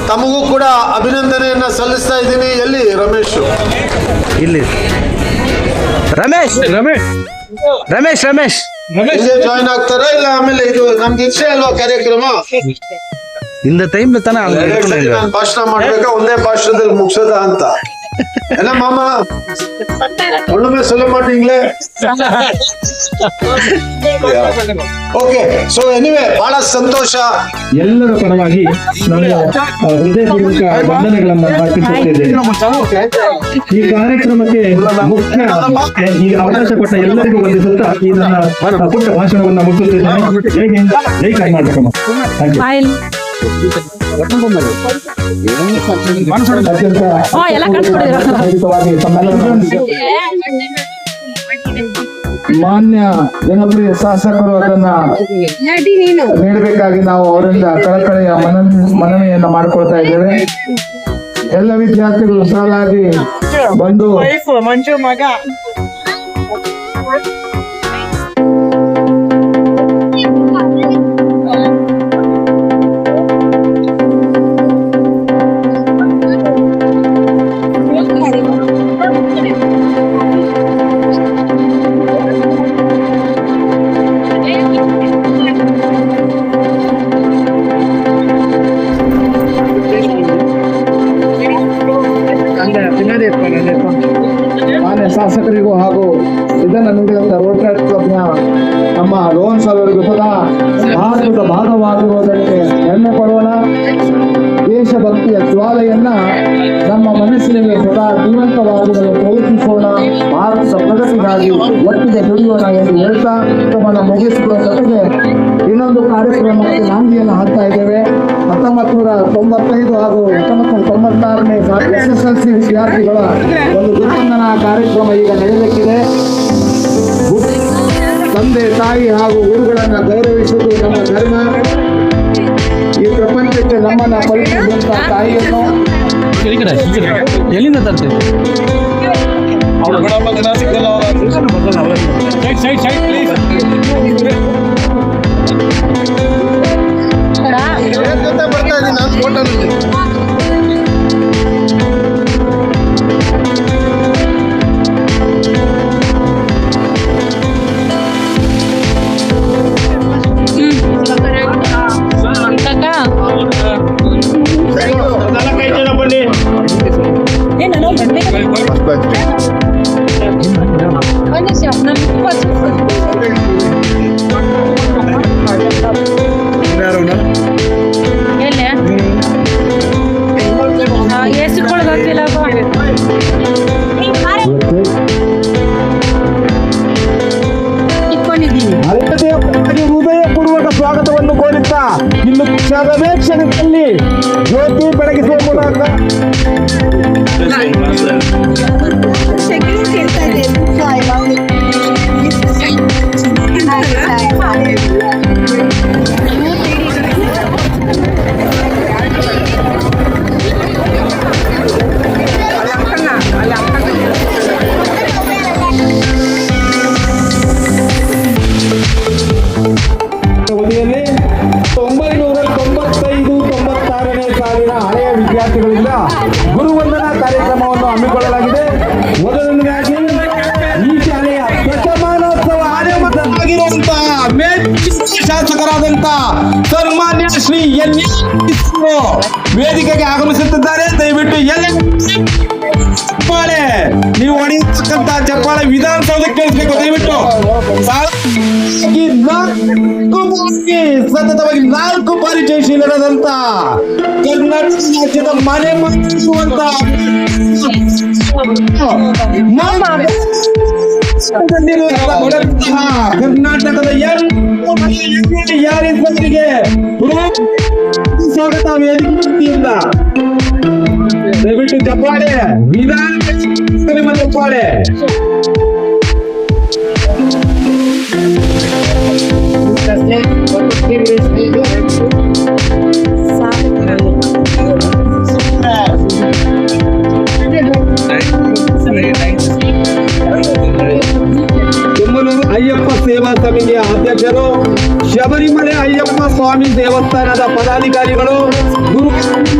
ತಮಗೂ ಕೂಡ ಅಭಿನಂದನೆಯನ್ನ ಸಲ್ಲಿಸ್ತಾ ಇದ್ದೀನಿ. ಎಲ್ಲಿ ರಮೇಶ್? ಇಲ್ಲಿ ರಮೇಶ್ ಜಾಯಿನ್ ಆಗ್ತಾರಾ ಇಲ್ಲ ಆಮೇಲೆ? ಇದು ನಮ್ದು ಇಚ್ಛೆ ಅಲ್ವಾ ಕಾರ್ಯಕ್ರಮ? இந்த டைம்ல தானே ನಾನು ಭಾಷಣ ಮಾಡ್ಬೇಕಾ ಒಂದೇ ಭಾಷಣದಲ್ಲಿ ಮುಗಿಸೋದ ಅಂತ என்ன மாமா ஒண்ணுமே சொல்ல மாட்டீங்களே? ಓಕೆ, ಸೊ ಎನಿವೆ ಬಹಳ ಸಂತೋಷ. ಎಲ್ಲರ ಪರವಾಗಿ ನಾನು ಹೃದಯಪೂರ್ವಕ ವಂದನೆಗಳನ್ನು ಅರ್ಪಿಸುತ್ತಿದ್ದೇನೆ. ಈ ಕಾರ್ಯಕ್ರಮಕ್ಕೆ ಮುಖ್ಯ ಈ ಅವಕಾಶ ಕೊಟ್ಟ ಎಲ್ಲರಿಗೂ ವಂದಿಸುತ್ತಾ ಈ ನನ್ನ ಪುಟ್ಟ ಭಾಷಣವನ್ನು ಮುಗಿಸುತ್ತಿದ್ದೇನೆ. ಜೈ ಹಿಂದ್, ಜೈ ಕರ್ನಾಟಕ. ಮಾನ್ಯ ಜನಪ್ರಿಯ ಶಾಸಕರು ಅದನ್ನ ನೀಡಬೇಕಾಗಿ ನಾವು ಅವರಿಂದ ಕಳಕಳಿಯ ಮನವಿಯನ್ನ ಮಾಡಿಕೊಳ್ತಾ ಇದ್ದೇವೆ. ಎಲ್ಲ ವಿದ್ಯಾರ್ಥಿಗಳು ಸಾಲಾಗಿ ಬಂದು ಮಂಜು ಮಗ ಮಾನ್ಯ ಶಾಸಕರಿಗೂ ಹಾಗೂ ಇದನ್ನು ನೀಡಿದಂತ ರೋಟರಿ ಕ್ಲಬ್ನ ನಮ್ಮ ರೋಹನ್ ಸರ್ ಅವರಿಗೂ ಸದಾ ಭಾರತದ ಭಾಗವಾಗಿರುವುದಕ್ಕೆ ಹೆಮ್ಮೆ ಪಡೋಣ. ದೇಶಭಕ್ತಿಯ ಜ್ವಾಲೆಯನ್ನ ನಮ್ಮ ಮನಸ್ಸಿನಲ್ಲಿ ಸದಾ ಜೀವಂತವಾಗುವುದನ್ನು ಪ್ರಯತ್ನಿಸೋಣ. ಭಾರತದ ಪ್ರಗತಿಗಾಗಿ ಒಟ್ಟಿಗೆ ದುಡಿಯೋಣ ಎಂದು ಹೇಳ್ತಾ ತಮ್ಮನ್ನು ಮುಗಿಸಿಕೊಳ್ಳುವ ಜೊತೆಗೆ ಇನ್ನೊಂದು ಕಾರ್ಯಕ್ರಮಕ್ಕೆ ನಾಂದಿಯನ್ನು ಹಾಕ್ತಾ ಇದ್ದೇವೆ. 1995 ಹಾಗೂ 1996ನೇ SSLC ವಿದ್ಯಾರ್ಥಿಗಳ ಒಂದು ಗುರುವಂದನಾ ಕಾರ್ಯಕ್ರಮ ಈಗ ನಡೆಯಲಿಕ್ಕಿದೆ. ತಂದೆ ತಾಯಿ ಹಾಗೂ ಗುರುಗಳನ್ನು ಗೌರವಿಸುವುದು ನಮ್ಮ ಧರ್ಮ. ಈ ಪ್ರಪಂಚಕ್ಕೆ ನಮ್ಮನ್ನ ಪರಿಚಯಿಸಿದಂತ ತಾಯಿಯನ್ನು ಎಲ್ಲಿಂದ ತರ್ತೇವೆ? ಬರ್ತಾ ಇದ್ದೀನಿ ನಾನು ಫೋಟೋನಲ್ಲಿ. ಹೃದಯಪೂರ್ವಕ ಸ್ವಾಗತವನ್ನು ಕೋರುತ್ತಾ ಇನ್ನು ಕ್ಷಣವೇ ಕ್ಷಣದಲ್ಲಿ ಜ್ಯೋತಿ ಬೆಳಗಿಸುವ ಮೂಲಕ ಅವಧಿಯಲ್ಲಿ 1995-96ನೇ ಸಾಲಿನ ಹಳೆಯ ವಿದ್ಯಾರ್ಥಿಗಳಿಂದ ಗುರುವಂದನಾ ಕಾರ್ಯಕ್ರಮವನ್ನು ಹಮ್ಮಿಕೊಳ್ಳಲಾಗಿದೆ. ಮೊದಲನೇದಾಗಿ ಈ ಶಾಲೆಯ ಶತಮಾನೋತ್ಸವ ಆಗಿರುವಂತಹ ಶಾಸಕರಾದಂತಹ ಸನ್ಮಾನ್ಯ ಶ್ರೀ ವೇದಿಕೆಗೆ ಆಗಮಿಸುತ್ತಿದ್ದಾರೆ. ದಯವಿಟ್ಟು ಚಪ್ಪಾಳೆ ನೀವು ಹೊಡೆಯತಕ್ಕಂತ ಚಪ್ಪಾಳೆ ವಿಧಾನಸೌಧಕ್ಕೆ ಕೇಳಿಸ್ಬೇಕು ದಯವಿಟ್ಟು. ಸತತವಾಗಿ 4 ಬಾರಿ ಜಯಶೀಲರಾದಂತ ಕರ್ನಾಟಕ ರಾಜ್ಯದ ಮನೆ ಮಾಡುವಂತ ಕರ್ನಾಟಕದ ಯಾರಿಗೆ ಸ್ವಾಗತ ವೇದಿಕೆಯಿಂದ. ದಯವಿಟ್ಟು ಚಪ್ಪಾಳೆ ವಿಧಾನ ಚಪ್ಪಾಳೆ. ತುಮಕೂರು ಅಯ್ಯಪ್ಪ ಸೇವಾ ಸಮಿತಿಯ ಅಧ್ಯಕ್ಷರು, ಶಬರಿಮಲೆ ಅಯ್ಯಪ್ಪ ಸ್ವಾಮಿ ದೇವಸ್ಥಾನದ ಪದಾಧಿಕಾರಿಗಳು, ಗುರು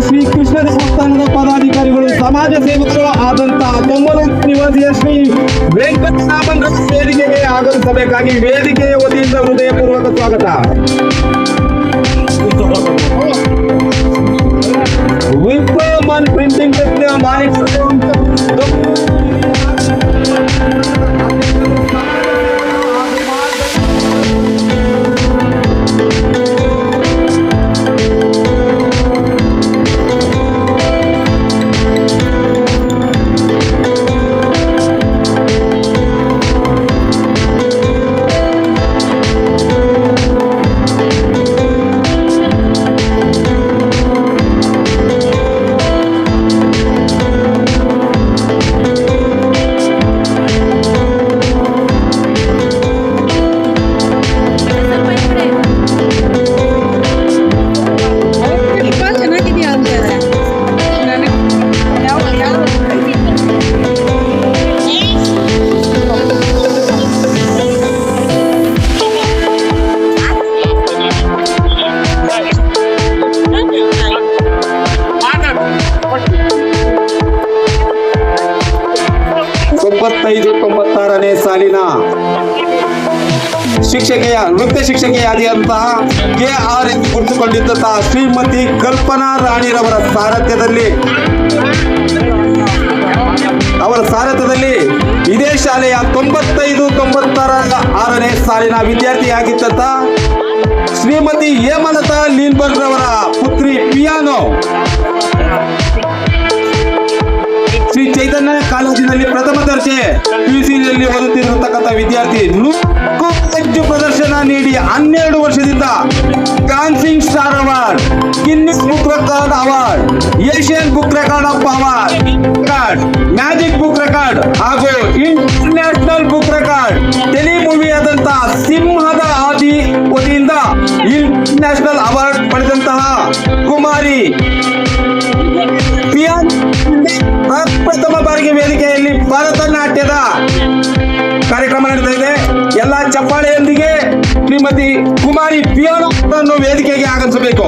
ಶ್ರೀ ಕೃಷ್ಣ ದೇವಸ್ಥಾನದ ಪದಾಧಿಕಾರಿಗಳು, ಸಮಾಜ ಸೇವಕರು ಆದಂತಹ ತುಮಕೂರು ನಿವಾಸಿಯ ಶ್ರೀ ವೆಂಕಟರಾಮನ್ ವೇದಿಕೆಗೆ ಆಗಮಿಸಬೇಕಾಗಿ ವೇದಿಕೆಯ ವತಿಯಿಂದ ಹೃದಯಪೂರ್ವಕ ಸ್ವಾಗತ. ವಿಪ್ರಮನ್ ಪ್ರಿಂಟಿಂಗ್ ಮಾನಿಕ್ ಸಾಲಿನ ನೃತ್ಯ ಶಿಕ್ಷಕಿಯಾದಂತಹ KR ಎಂದು ಗುರುತುಕೊಂಡಿದ್ದಂತಹ ಶ್ರೀಮತಿ ಕಲ್ಪನಾ ರಾಣಿರವರ ಸಾರಥ್ಯದಲ್ಲಿ ಇದೇ ಶಾಲೆಯ 95-96ನೇ ಸಾಲಿನ ವಿದ್ಯಾರ್ಥಿಯಾಗಿದ್ದಂತ ಶ್ರೀಮತಿ ಹೇಮಲತಾ ಲೀನ್ಬರ್ಗ್ ರವರ ಪುತ್ರಿ ಪಿಯಾನೋ ಶ್ರೀ ಚೈತನ್ಯ ಕಾಲೇಜಿನಲ್ಲಿ ಪ್ರಥಮ ದರ್ಜೆ PUCಯಲ್ಲಿ ಓದುತ್ತಿರತಕ್ಕಂಥ ವಿದ್ಯಾರ್ಥಿ ಹೆಚ್ಚು ಪ್ರದರ್ಶನ ನೀಡಿ 12 ವರ್ಷದಿಂದ dancing star award, Guinness book record award, Asian book record of award, magic book record ಹಾಗೂ international book record tele movie ಆದಂತಹ ಸಿಂಹದ ಆದಿ ವತಿಯಿಂದ ಇಂಟರ್ನ್ಯಾಷನಲ್ ಅವಾರ್ಡ್ ಪಡೆದಂತಹ ಕುಮಾರಿ ಪ್ರಥಮ ಬಾರಿಗೆ ವೇದಿಕೆಯಲ್ಲಿ ಭರತನಾಟ್ಯದ ಕಾರ್ಯಕ್ರಮ ನಡೆತಾ ಇದೆ. ಎಲ್ಲ ಚಪ್ಪಾಳೆಯೊಂದಿಗೆ ಶ್ರೀಮತಿ ಕುಮಾರಿ ಪಿಯಾನೋ ಅನ್ನು ವೇದಿಕೆಗೆ ಆಗಮಿಸಬೇಕು.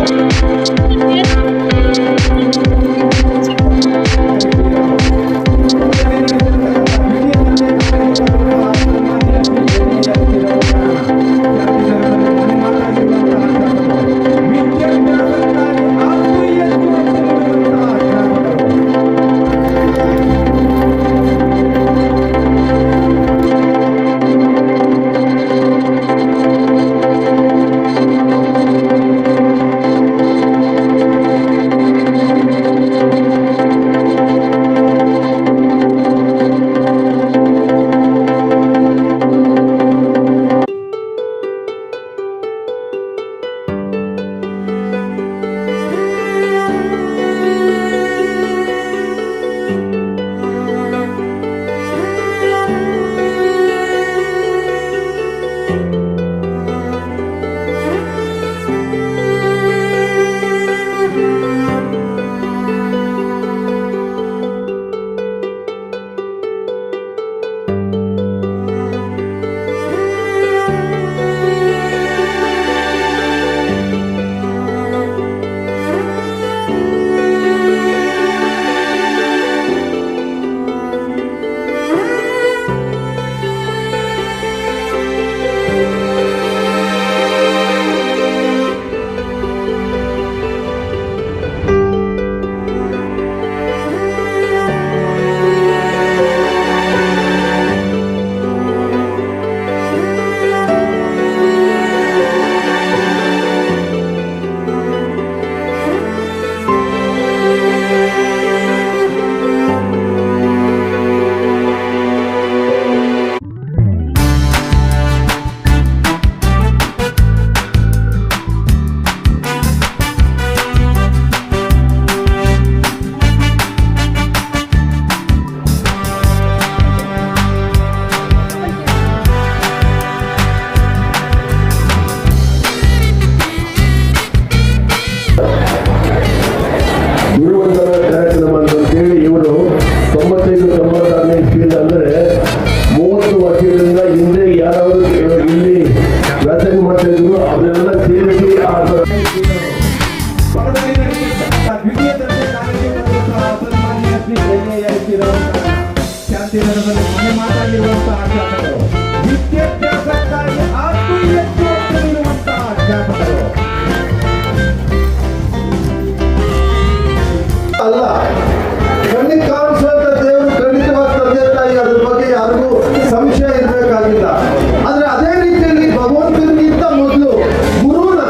ವಿದ್ಯಾರ್ಥಿ ರಂಗದಲ್ಲಿ ಮನೆ ಮಾತಾಗಿರುವಂತಹ ಅಧ್ಯಾಪಕರು, ವಿದ್ಯಾಭ್ಯಾಸಕ್ಕಾಗಿ ನೀಡುವಂತಹ ಅಧ್ಯಾಪಕರು. ಅಲ್ಲ, ಕಣ್ಣಿಗೆ ಕಾಣಿಸುವಂತ ದೇವರು ಖಂಡಿತವಾಗಿ ತಂದೆ ತಾಯಿ, ಅದ್ರ ಬಗ್ಗೆ ಯಾರಿಗೂ ಸಂಶಯ ಇರಬೇಕಾಗಿಲ್ಲ. ಆದ್ರೆ ಅದೇ ರೀತಿಯಲ್ಲಿ ಭಗವಂತನಿಗಿಂತ ಮೊದಲು ಗುರುನ,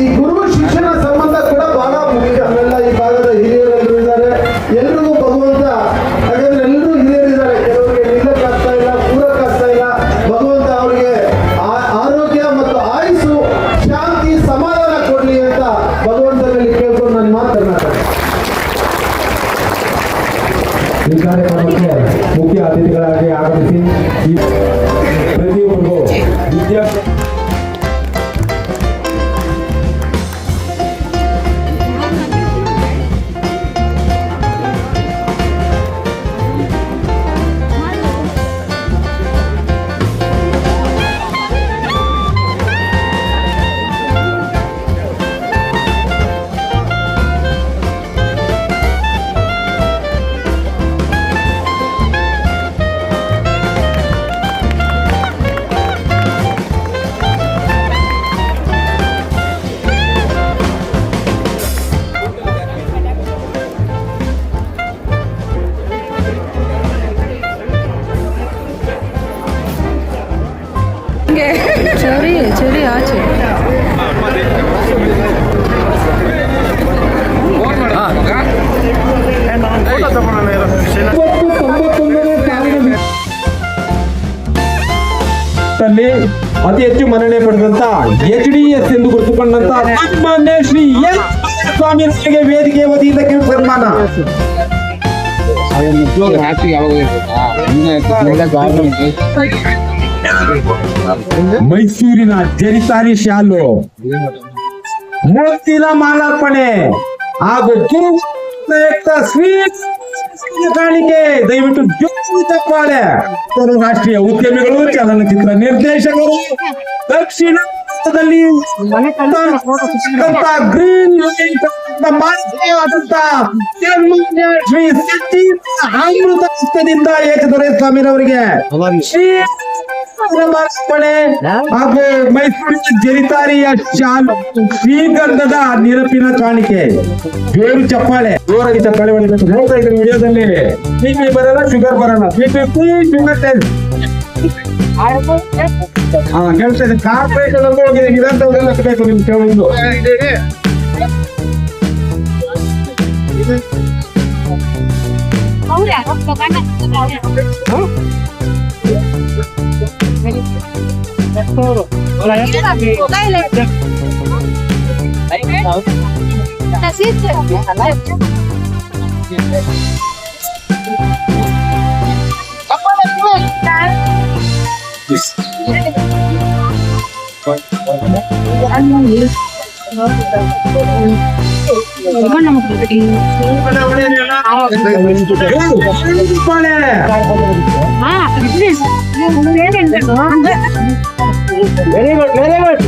ಈ ಗುರು ಶಿಕ್ಷಣ ಸಂಬಂಧ ಕೂಡ ಬಹಳ ಮುಖ್ಯ. ಅವೆಲ್ಲ ಈ ಭಾಗದ ಹಿರಿಯರೆಲ್ಲರೂ ಇದ್ದಾರೆ, ಎಲ್ರಿಗೂ ಭಗವಂತ, ಯಾಕಂದ್ರೆ ಎಲ್ಲರೂ ಹಿರಿಯರಿದ್ದಾರೆ, ಕೆಲವರಿಗೆ ನಿಲ್ಲಕ್ಕಾಗ್ತಾ ಇಲ್ಲ, ಕೂರಕ್ಕಾಗ್ತಾ ಇಲ್ಲ. ಭಗವಂತ ಅವರಿಗೆ ಆರೋಗ್ಯ ಮತ್ತು ಆಯುಸ್ಸು, ಶಾಂತಿ, ಸಮಾಧಾನ ಕೊಡ್ಲಿ ಅಂತ ಭಗವಂತನಲ್ಲಿ ಕೇಳ್ಕೊಂಡು ನನ್ನ ಮಾತನಾಡ್ತಾರೆ. ಈ ಕಾರ್ಯಕ್ರಮಕ್ಕೆ ಮುಖ್ಯ ಅತಿಥಿಗಳಾಗಿ ಆಗಮಿಸಿ ಈ ಪ್ರತಿಯೊಬ್ಬರಿಗೂ ವಿದ್ಯಾಭ್ಯಾಸ ಚಳಿ ಚಳಿ ಆಚೆ ಅತಿ ಹೆಚ್ಚು ಮನ್ನಣೆ ಪಡೆದಂತ HDS ಎಂದು ಗುರುತುಕೊಂಡಂತ ಸನ್ಮಾನ್ಯ ಶ್ರೀ ಎಸ್ ಸ್ವಾಮಿಯವರಿಗೆ ವೇದಿಕೆ ವತಿಯಿಂದ ಸನ್ಮಾನ. ಮೈಸೂರಿನ ಜರಿತಾರಿ ಶಾಲು, ಮುತ್ತಿನ ಮಾಲಾರ್ಪಣೆ ಹಾಗೂ ಸ್ವೀಟ್ ಕಾಣಿಕೆ. ದಯವಿಟ್ಟು ಜೋರು ಚಪ್ಪಾಳೆ. ರಾಷ್ಟ್ರೀಯ ಉದ್ಯಮಿಗಳು, ಚಲನಚಿತ್ರ ನಿರ್ದೇಶಕರು, ದಕ್ಷಿಣ ಭಾರತದಲ್ಲಿ ಗ್ರೀನ್ ಶ್ರೀ ಸಿದ್ಧಿ ಅಮೃತ ಹಸ್ತದಿಂದ ದೊರೆಸ್ವಾಮಿರವರಿಗೆ ಶ್ರೀ ಸಮರ್ಪಣೆ ಹಾಗೂ ಮೈಸೂರಿನ ಜರಿತಾರಿಯ ಶಾಲು, ಶ್ರೀಗಂಧದ ನಿರಪಿನ ಕಾಣಿಕೆ. ಜೋರು ಚಪ್ಪಾಳೆ, ಜೋರಾಗಿ ಚಪ್ಪಾಳೆ ಹೊಡಿಬೇಕು. ನೋಡ್ತಾ ಇದ್ದೀನಿ ವಿಡಿಯೋದಲ್ಲಿ BP ಬರಲ್ಲ, ಶುಗರ್ ಬರಲ್ಲ, ಶುಗರ್ ಟೆಸ್ಟ್. ಕೇಳ್ತಾ ಇದೆ, ಕಾರ್ಪೊರೇಷನ್ ಅಂತ ಹೋಗಿದೆ, ಇದಂತವರೆಲ್ಲ ಬೇಕು ನಿಮ್ ಕೇಳೋದು. Very good, very good.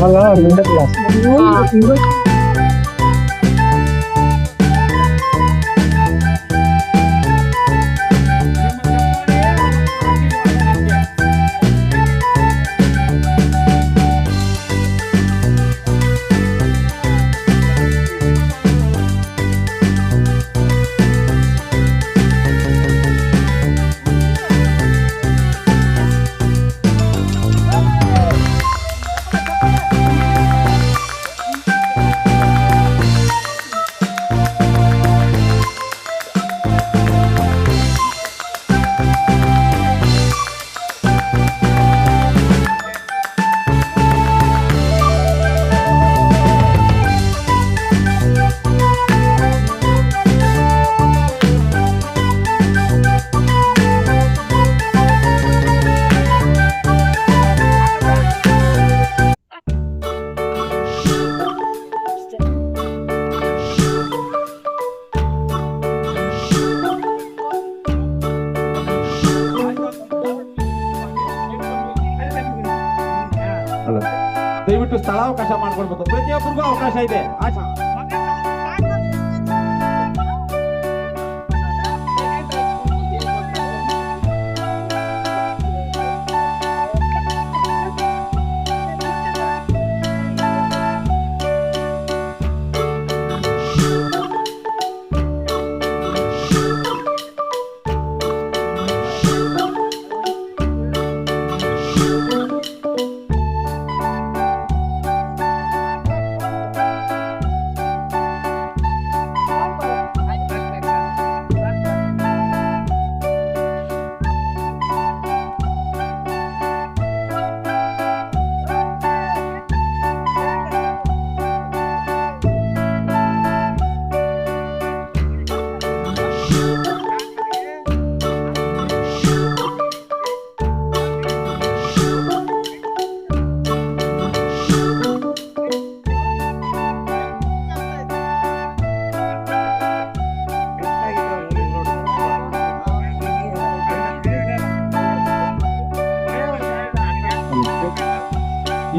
ದಯವಿಟ್ಟು ಸ್ಥಳಾವಕಾಶ ಮಾಡ್ಕೊಳ್ಬೇಕು, ಪ್ರತಿಯೊಬ್ಬರಿಗೂ ಅವಕಾಶ ಇದೆ.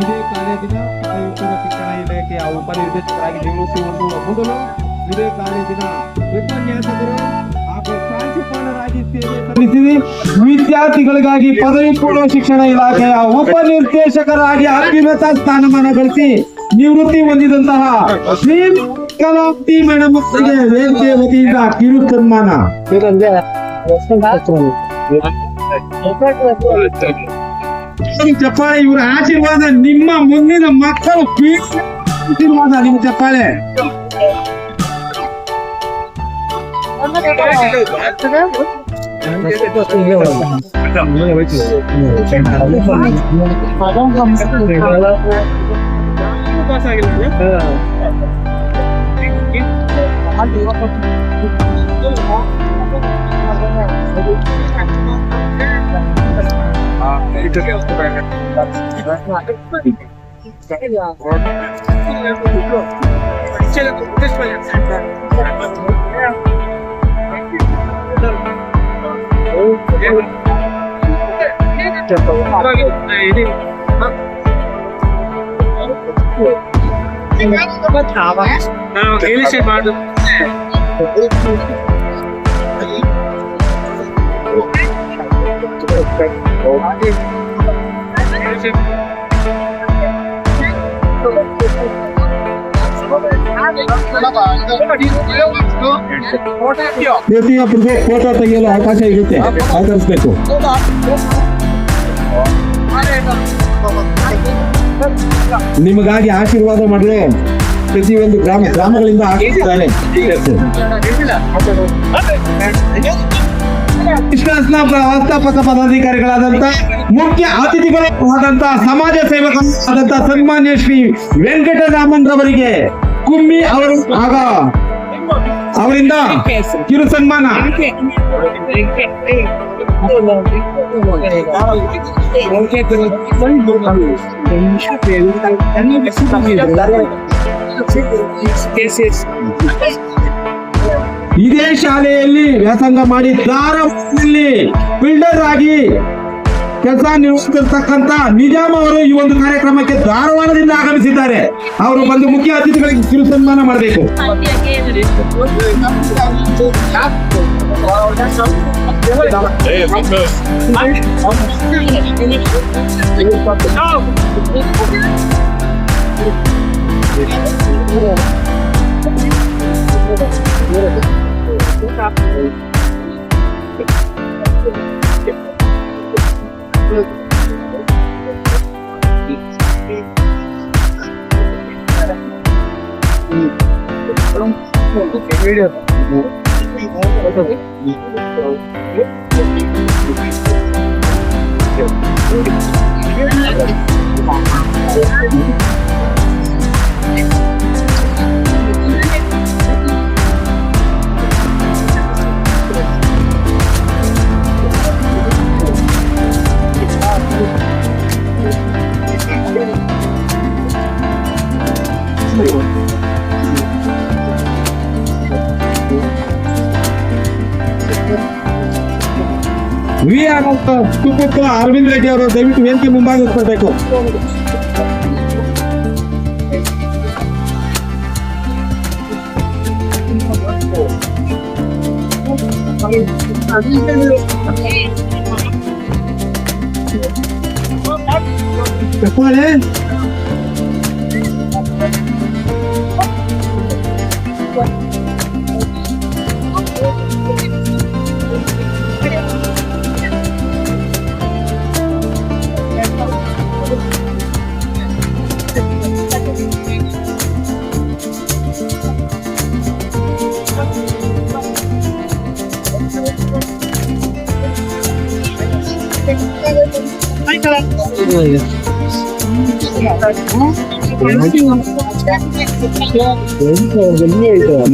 ಇದೇ ಕಾಲೇಜಿನ ಉನ್ನತ ಶಿಕ್ಷಣ ಇಲಾಖೆಯ ಉಪನಿರ್ದೇಶಕರಾಗಿ ನಿವೃತ್ತಿ ಹೊಂದುವ ಮೊದಲು ಇದೇ ಕಾಲೇಜಿನ ಉಪನ್ಯಾಸಕರು ಹಾಗೂ ಪ್ರಾಂಶುಪಾಲರಾಗಿ ಸೇವೆ ಸಲ್ಲಿಸಿದೆ. ವಿದ್ಯಾರ್ಥಿಗಳಿಗಾಗಿ ಪದವಿ ಪೂರ್ವ ಶಿಕ್ಷಣ ಇಲಾಖೆಯ ಉಪನಿರ್ದೇಶಕರಾಗಿ ಅತ್ಯುನ್ನತ ಸ್ಥಾನಮಾನ ಗಳಿಸಿ ನಿವೃತ್ತಿ ಹೊಂದಿದಂತಹ ಶ್ರೀ ಕಲಾಪ್ತಿ ಮೇಡಮ್ ಅವರಿಗೆ ವೇದಿಕೆ ವತಿಯಿಂದ ಕಿರು ಸನ್ಮಾನ. ಚಪ್ಪಾಳೆ. ಇವರ ಆಶೀರ್ವಾದ ನಿಮ್ಮ ಮುಂದಿನ ಮಕ್ಕಳು ಆಶೀರ್ವಾದ. ನಿಮ್ಮ ಚಪ್ಪಾಳೆ. ಪ್ರತಿಯೊಬ್ಬರಿಗೂ ಫೋಟೋ ತೆಗೆಯಲು ಅವಕಾಶ ಇರುತ್ತೆ, ಆಚರಿಸಬೇಕು. ನಿಮಗಾಗಿ ಆಶೀರ್ವಾದ ಮಾಡಲು ಪ್ರತಿಯೊಂದು ಗ್ರಾಮಗಳಿಂದ ಆಗಿದ್ದಾರೆ. ಕೃಷ್ಣಾಸ್ನ ವ್ಯವಸ್ಥಾಪಕ ಪದಾಧಿಕಾರಿಗಳಾದಂತ ಮುಖ್ಯ ಅತಿಥಿಗಳು ಆದಂತ ಸಮಾಜ ಸೇವಕರಾದಂತ ಸನ್ಮಾನ್ಯ ಶ್ರೀ ವೆಂಕಟರಾಮನ್ ರವರಿಗೆ ಕುಮ್ಮಿ ಅವರು ಆಗ ಅವರಿಂದ ಕಿರು ಸನ್ಮಾನ. ಇದೇ ಶಾಲೆಯಲ್ಲಿ ವ್ಯಾಸಂಗ ಮಾಡಿ ಧಾರವಾಡದಲ್ಲಿ ಬಿಲ್ಡರ್ ಆಗಿ ಕೆಲಸ ನಿರ್ವಹಿಸಿರ್ತಕ್ಕಂಥ ನಿಜಾಮ್ ಅವರು ಈ ಒಂದು ಕಾರ್ಯಕ್ರಮಕ್ಕೆ ಧಾರವಾಡದಿಂದ ಆಗಮಿಸಿದ್ದಾರೆ. ಅವರು ಬಂದು ಮುಖ್ಯ ಅತಿಥಿಗಳಿಗೆ ಕಿರು ಸನ್ಮಾನ ಮಾಡಬೇಕು. ಅರವಿಂದ್ ರೆಡ್ಡಿ ಅವರು ದಯವಿಟ್ಟು ವೇದಿಕೆ ಮುಂಭಾಗ ಬರಬೇಕು.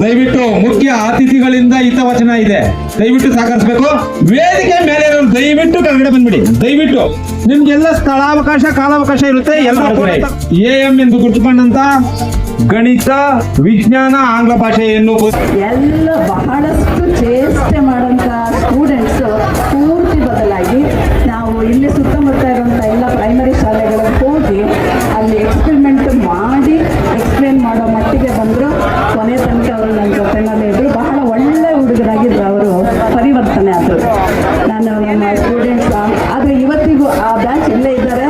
ದಯವಿಟ್ಟು ಮುಖ್ಯ ಅತಿಥಿಗಳಿಂದ ಹಿತವಚನ ಇದೆ, ದಯವಿಟ್ಟು ಸಹಕರಿಸಬೇಕು. ವೇದಿಕೆ ಮೇಲೆ ದಯವಿಟ್ಟು ಕೆಳಗಡೆ ಬಂದ್ಬಿಡಿ. ದಯವಿಟ್ಟು ನಿಮ್ಗೆಲ್ಲ ಸ್ಥಳಾವಕಾಶ ಕಾಲಾವಕಾಶ ಇರುತ್ತೆ. ಎಲ್ಲರೂ AM ಎಂದು ಗುರುತುಕೊಂಡಂತ ಗಣಿತ, ವಿಜ್ಞಾನ, ಆಂಗ್ಲ ಭಾಷೆಯನ್ನು ಎಲ್ಲ ಬಹಳಷ್ಟು ಚೇಷ್ಟೆ ಮಾಡೋಂಥ ಸ್ಟೂಡೆಂಟ್ಸ್ ಪೂರ್ತಿ ಬದಲಾಗಿ ನಾವು ಇಲ್ಲಿ ಸುತ್ತಮುತ್ತ ಇರುವಂಥ ಎಲ್ಲ ಪ್ರೈಮರಿ ಶಾಲೆಗಳಿಗೆ ಹೋಗಿ ಅಲ್ಲಿ ಕಾರ್ತಿಕ್ ಅವರು ನನ್ನ ಜೊತೆನಲ್ಲಿ ಇದ್ರು. ಬಹಳ ಒಳ್ಳೆ ಹುಡುಗರಾಗಿದ್ರು. ಅವರು ಪರಿವರ್ತನೆ ಆದರು. ನಾನು ನಮ್ಮ ಸ್ಟೂಡೆಂಟ್ಸ್ ಆದರೆ ಇವತ್ತಿಗೂ ಆ ಬ್ಯಾಚ್ ಇಲ್ಲೇ ಇದ್ದಾರೆ.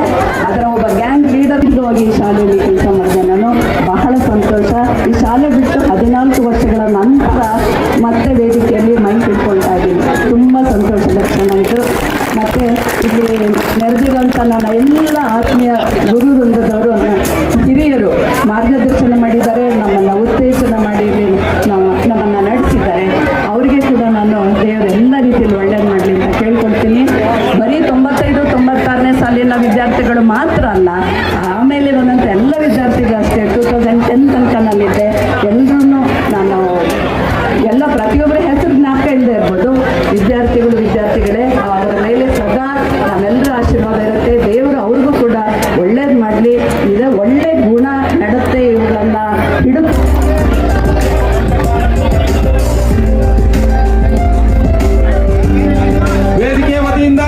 ಅದರ ಒಬ್ಬ ಗ್ಯಾಂಗ್ ಲೀಡರ್ ಹೋಗಿ ಈ ಶಾಲೆಯಲ್ಲಿ ಕೆಲಸ ಮಾಡಿದೆ ನಾನು. ಬಹಳ ಸಂತೋಷ. ಈ ಶಾಲೆ ಬಿಟ್ಟು 14 ವರ್ಷಗಳ ನಂತರ ಮತ್ತೆ ವೇದಿಕೆಯಲ್ಲಿ ಮೈಕ್ ಇಟ್ಕೊಳ್ತಾ ಇದ್ದೀನಿ. ತುಂಬ ಸಂತೋಷದ ಕ್ಷಣ ಇದು. ಮತ್ತು ಇಲ್ಲಿ ನೆರೆದಿರುವಂಥ ನನ್ನ ಎಲ್ಲ ಆತ್ಮೀಯ ಗುರು ವೃಂದದವರು, ಹಿರಿಯರು ಮಾರ್ಗದರ್ಶನ ಮಾಡಿದ್ದಾರೆ, ನಮ್ಮನ್ನು ಉತ್ತೇಜನ ಮಾಡಿ ನಮ್ಮನ್ನು ನಡೆಸಿದ್ದಾರೆ. ಅವರಿಗೆ ಕೂಡ ನಾನು ದೇವರು ಎಲ್ಲ ರೀತಿಯಲ್ಲಿ ಒಳ್ಳೇದು ಮಾಡಲಿ ಅಂತ ಕೇಳ್ಕೊಳ್ತೀನಿ. ಬರೀ 95, 96ನೇ ಸಾಲಿನ ವಿದ್ಯಾರ್ಥಿಗಳು ಮಾತ್ರ ಅಲ್ಲ, ಆಮೇಲೆ ಬಂದಂಥ ಎಲ್ಲ ವಿದ್ಯಾರ್ಥಿಗಳು ಅಷ್ಟೇ. 2010 ತನಕ ನಾನಿದ್ದೆ. ಎಲ್ಲರೂ ನಾನು ಎಲ್ಲ ಪ್ರತಿಯೊಬ್ಬರ ಹೆಸರು ಜ್ಞಾಪಕ ಇಲ್ಲದೆ ಇರ್ಬೋದು. ವಿದ್ಯಾರ್ಥಿಗಳೇ ಅವರ ಮೇಲೆ ಸದಾ ನಾವೆಲ್ಲರ ಆಶೀರ್ವಾದ ಇರುತ್ತೆ. ದೇವರು ಅವ್ರಿಗೂ ಕೂಡ ಒಳ್ಳೇದು ಮಾಡಲಿ. ಇದೆ ಒಳ್ಳೆ ಗುಣ ನಡತೆ ಇವುಗಳನ್ನು ಹಿಡಿದು ವೇದಿಕೆ ವತಿಯಿಂದ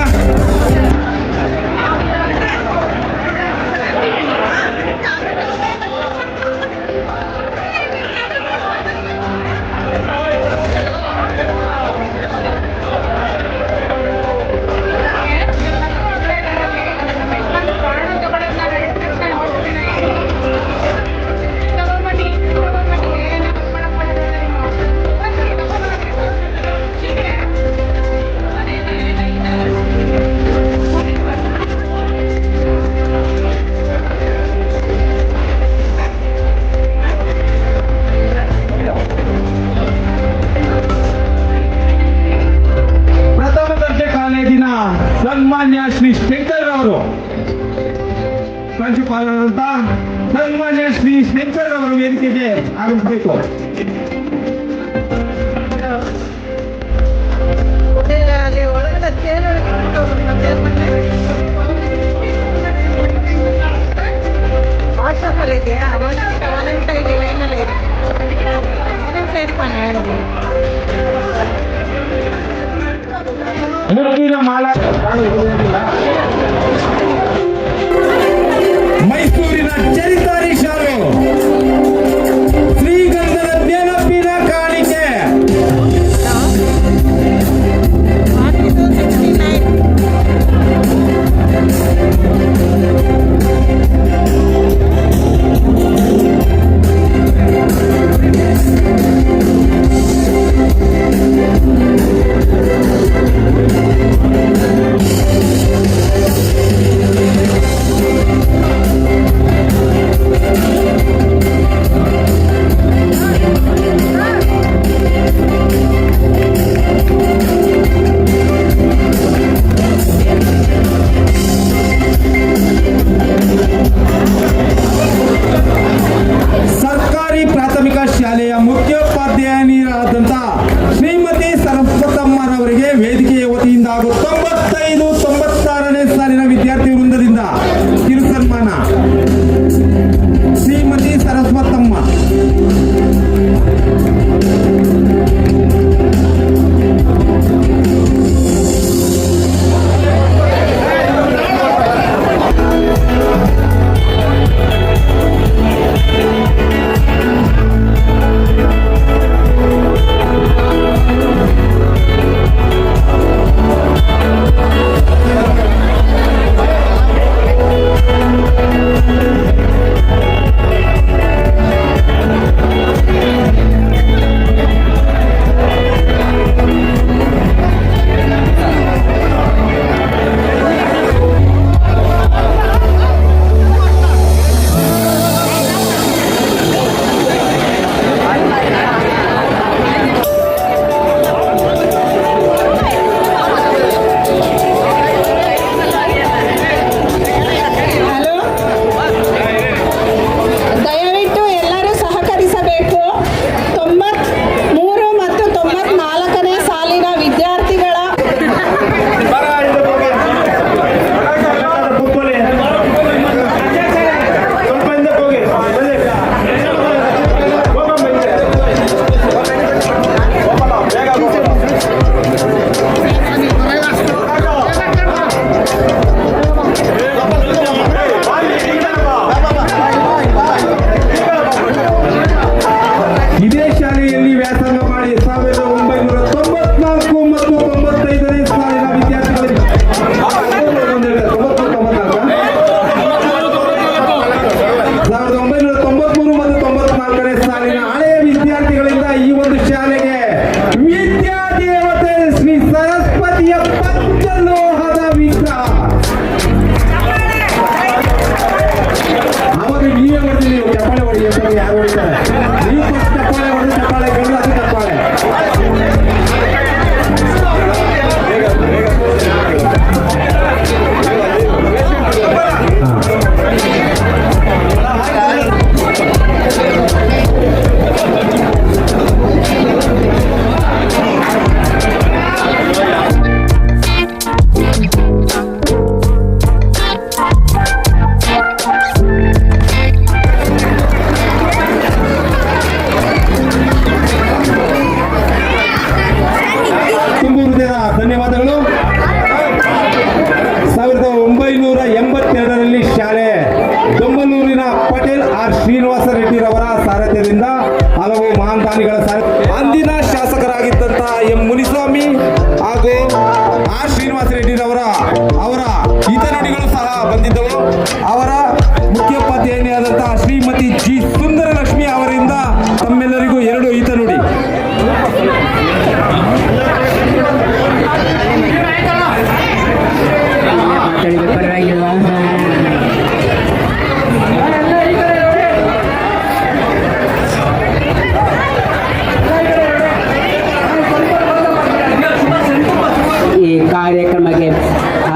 ಪ್ರಥಮ ದರ್ಜೆ ಕಾಲೇಜಿನ ಸನ್ಮಾನ್ಯ ಶ್ರೀ ಶಂಕರ್ ಅವರು, ಪ್ರಾಂಶುಪಾಲರಂತ ಸನ್ಮಾನ್ಯ ಶ್ರೀ ಶಂಕರ್ ಅವರು ವೇದಿಕೆಗೆ ಆಗಮಿಸಬೇಕು. ಮುರುಗಿನ ಮಾಲಾ ಮೈಸೂರಿನ ಚರಿತಾರಿ ಶಾಲು, ಶ್ರೀಗಂಧದ ನೆನಪಿನ ಕಾಣಿಕೆ, ಸರ್ಕಾರಿ ಪ್ರಾಥಮಿಕ ಶಾಲೆಯ ಮುಖ್ಯೋಪಾಧ್ಯಾಯರಾದಂಥ ಶ್ರೀಮತಿ ಸರಸ್ವತಮ್ಮರವರಿಗೆ ವೇದಿಕೆಯ ವತಿಯಿಂದ ಹಾಗೂ 95, 96ನೇ ಸಾಲಿನ ವಿದ್ಯಾರ್ಥಿ ವೃಂದದಿಂದ ಕಿರು ಸನ್ಮಾನ. ಶ್ರೀಮತಿ ಸರಸ್ವತಮ್ಮ. ಅಂದಿನ ಶಾಸಕರಾಗಿದ್ದಂತಹ ಎಂ ಮುನಿಸ್ವಾಮಿ ಹಾಗೂ ಆರ್ ಶ್ರೀನಿವಾಸ ರೆಡ್ಡಿರವರ ಹಿತನುಡಿಗಳು ಸಹ ಬಂದಿದ್ದವು. ಅವರ ಮುಖ್ಯೋಪಾಧ್ಯಾಯಿನಿಯಾದಂತಹ ಶ್ರೀಮತಿ ಜಿ ಸುಂದರಲಕ್ಷ್ಮಿ ಅವರಿಂದ ತಮ್ಮೆಲ್ಲರಿಗೂ 2 ಹಿತನುಡಿ. ಈ ಕಾರ್ಯಕ್ರಮಕ್ಕೆ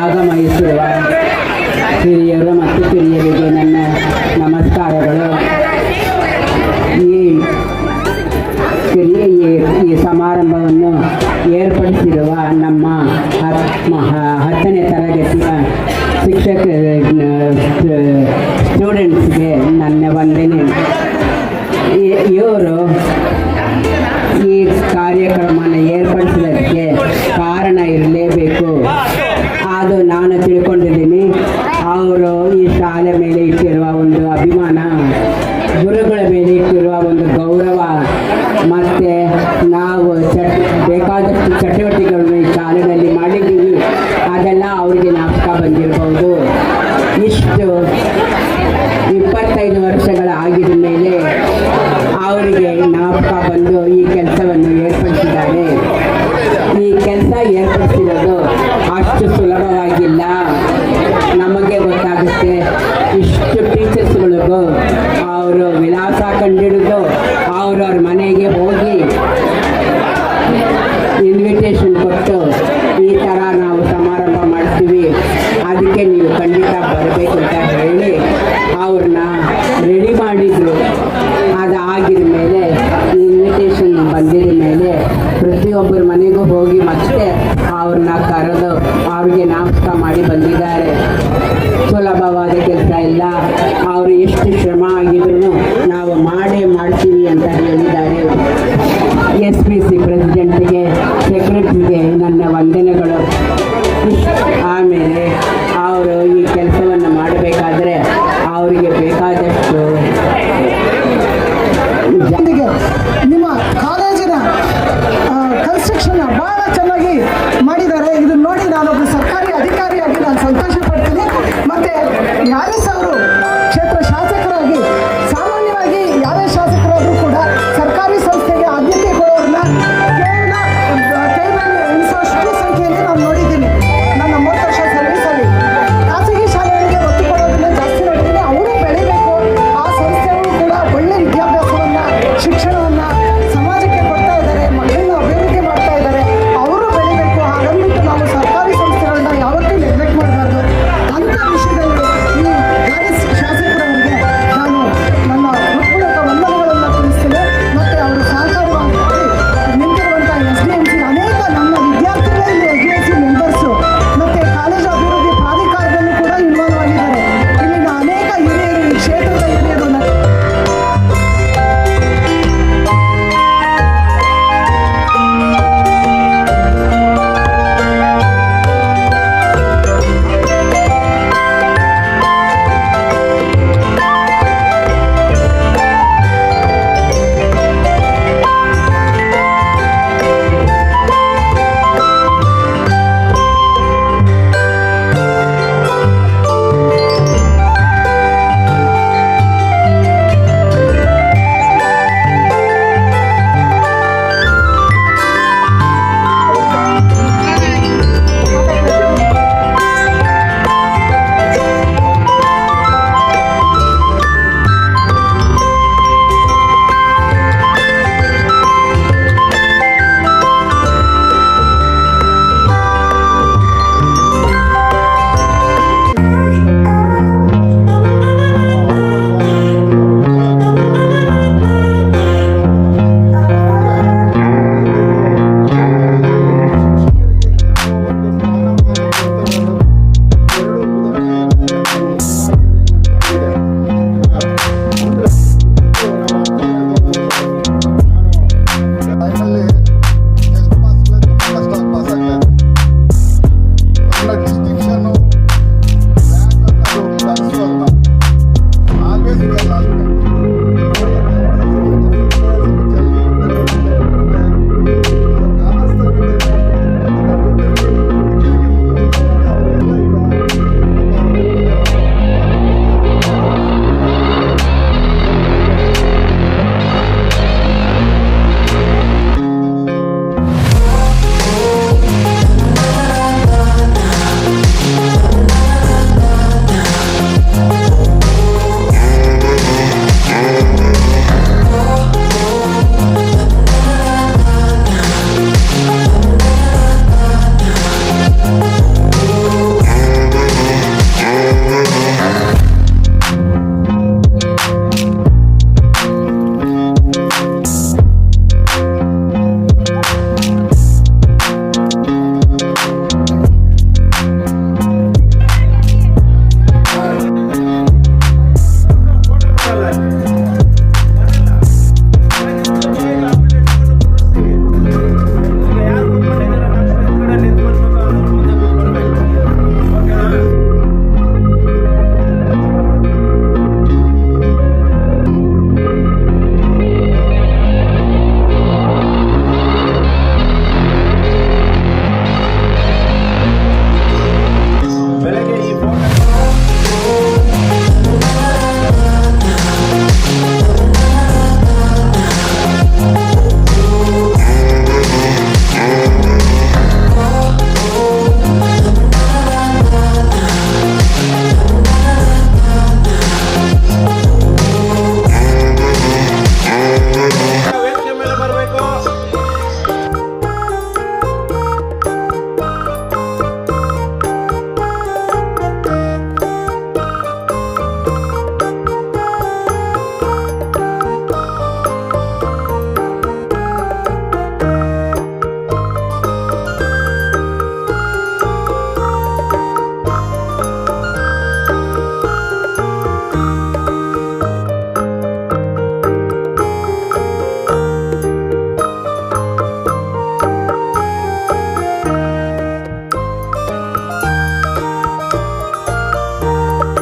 ಆಗಮಿಸಿರುವ ಹಿರಿಯರು ಮತ್ತು ಕಿರಿಯರಿಗೆ ನನ್ನ ನಮಸ್ಕಾರಗಳು. ಈ ಸಮಾರಂಭವನ್ನು ಏರ್ಪಡಿಸಿರುವ ನಮ್ಮ 10ನೇ ತರಗತಿಯ ಶಿಕ್ಷಕ ಸ್ಟೂಡೆಂಟ್ಸ್ಗೆ ನನ್ನ ವಂದನೆ. ಇವರು ಈ ಕಾರ್ಯಕ್ರಮನ ಏರ್ಪಡಿಸೋದಕ್ಕೆ ಕಾರಣ ಇರಲೇಬೇಕು. ಅದು ನಾನು ತಿಳ್ಕೊಂಡಿದ್ದೀನಿ. ಅವರು ಈ ಶಾಲೆ ಮೇಲೆ ಇಟ್ಟಿರುವ ಒಂದು ಅಭಿಮಾನ, ಗುರುಗಳ ಮೇಲೆ ಇಟ್ಟಿರುವ ಒಂದು ಗೌರವ, ಮತ್ತು ನಾವು ಬೇಕಾದಷ್ಟು ಚಟುವಟಿಕೆಗಳನ್ನು ಈ ಶಾಲೆಯಲ್ಲಿ ಮಾಡಿದ್ದೀವಿ, ಅದೆಲ್ಲ ಅವರಿಗೆ ಜ್ಞಾಪಕ ಬಂದಿರಬಹುದು. ಇಷ್ಟು 25 ವರ್ಷಗಳ ಆಗಿದ ಮೇಲೆ ಅವರಿಗೆ ಜ್ಞಾಪಕ ಬಂದು ಈ ಕೆಲಸವನ್ನು ಏರ್ಪಡಿಸಿದ್ದಾರೆ. ಈ ಕೆಲಸ ಏರ್ಪಡಿಸಿರೋದು ಅಷ್ಟು ಸುಲಭವಾಗಿಲ್ಲ. ನಮಗೆ ಗೊತ್ತಾಗುತ್ತೆ, ಇಷ್ಟು ಟೀಚರ್ಸ್ಗಳಿಗೂ ಅವರು ವಿಳಾಸ ಕಂಡಿಡಿದು ಅವ್ರವ್ರ ಮನೆಗೆ ಹೋಗಿ ಇನ್ವಿಟೇಷನ್ ಕೊಟ್ಟು ಈ ಥರ ನಾವು ಸಮಾರಂಭ ಮಾಡ್ತೀವಿ, ಅದಕ್ಕೆ ನೀವು ಖಂಡಿತ ಬರಬೇಕು ಅಂತ ಹೇಳಿ ಅವ್ರನ್ನ ರೆಡಿ ಮಾಡಿದ್ರು. ಅದಾಗಿದ ಮೇಲೆ ಇನ್ವಿಟೇಷನ್ ಬಂದಿದ ಮೇಲೆ ಪ್ರತಿಯೊಬ್ಬರ ಮನೆಗೂ ಹೋಗಿ ಮತ್ತೆ ಅವ್ರನ್ನ ಕರೆದು ಅವ್ರಿಗೆ ನಾಮಕ ಮಾಡಿ ಬಂದಿದ್ದಾರೆ. ಸುಲಭವಾದ ಕೆಲಸ ಇಲ್ಲ. ಅವರು ಎಷ್ಟು ಶ್ರಮ ಆಗಿದ್ರು ನಾವು ಮಾಡ್ತೀವಿ ಅಂತ ಹೇಳಿದ್ದಾರೆ. SPC ಪ್ರೆಸಿಡೆಂಟ್ಗೆ, ಸೆಕ್ರೆಟರಿಗೆ